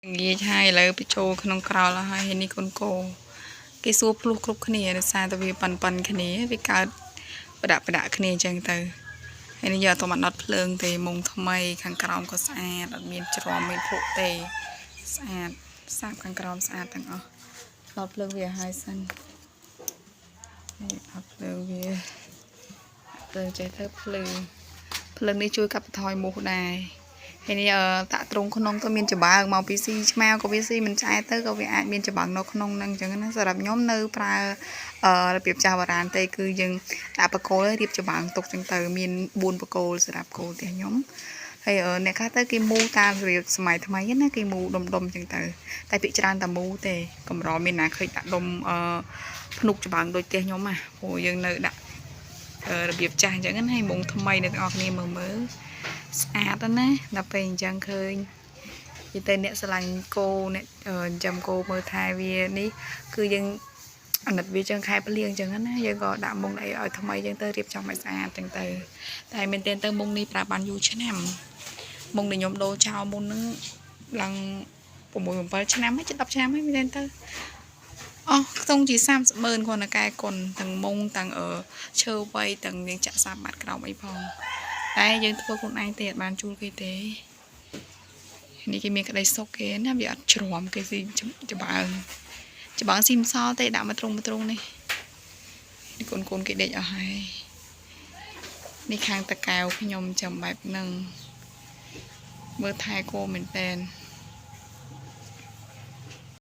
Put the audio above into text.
งี้ใช่แล้วไปโชว์ขนมกราวแล้วให้นี่คนโกcái số plus គ្រប់គ្នាដោយសារតែវាប៉ុនគ្នាវាកើតប្រដាក់គ្នាអញ្ចឹងទៅហើយនេះយកទៅមកដុតភ្លើងទេមុងថ្មីខាងក្រោមក៏ស្អាតអត់មានច្រមមានភក់ទេស្អាតសាប់ខាងក្រោមស្អាតទាំងអស់ដុតភ្លើងវាឲ្យសិននេះដុតភ្លើងវាភ្លើងចេះទៅភ្លើងនេះជួយកាត់បន្ថយមូសដែរហើយនេះតាក់ត្រង់ក្នុងទៅមានច្បើងមកពីស៊ីឆ្មាវក៏វាស៊ីមិនឆ្អែតទៅក៏វាអាចមានច្បើងនៅក្នុងហ្នឹងអញ្ចឹងណាសម្រាប់ខ្ញុំនៅប្រើរបៀបចាស់បុរាណទេគឺយើងដាក់បកគោលរៀបច្បើងទុកអញ្ចឹងទៅមាន4បកគោលសម្រាប់គោផ្ទះខ្ញុំហើយអ្នកខ្លះទៅគេមូតាមរបៀបសម័យថ្មីណាគេមូដុំអញ្ចឹងទៅតែភាគច្រើនតែមូទេកម្រមានណាឃើញដាក់ដុំភ្នុកច្បើងដូចផ្ទះខ្ញុំណាព្រោះយើងនៅដាក់របៀបចាស់អញ្ចឹងណាហើយមុងថ្មីអ្នកទាំងអស់គ្នាមើលស្អាតណាស់ដល់ពេលអញ្ចឹងឃើញនិយាយទៅអ្នកស្រឡាញ់គោអ្នកចាំគោមើលថែវានេះគឺយើងអាណិតវាចឹងខែភ្លៀងអញ្ចឹងណាយើងក៏ដាក់មុងអីឲ្យថ្មីអញ្ចឹងទៅរៀបចំឲ្យស្អាតអញ្ចឹងទៅតែមែនទែនទៅមុងនេះប្រើបានយូរឆ្នាំមុងដែលខ្ញុំដូរចោលមុនហ្នឹងឡើង6 7ឆ្នាំហើយជិត10ឆ្នាំហើយមែនទែនទៅអស់ខ្ទង់ជា30,000គ្រាន់តែកែគុណទាំងមុងទាំងឈើវៃទាំងយើងចាក់សាប់បាត់ក្រោមអីផងតែយើងធ្វើខ្លួនឯងទេអត់បានជួលគេទេនេះគេមានក្តីសុខគេណាវាអត់ជ្រាំគេស៊ីច្បើងស៊ីមិនសល់ទេដាក់មកទ្រុងនេះកូនគេដេកអស់ហើយនេះខាងតកែវខ្ញុំចាំបែបហ្នឹងមើលថែគោមែនតើ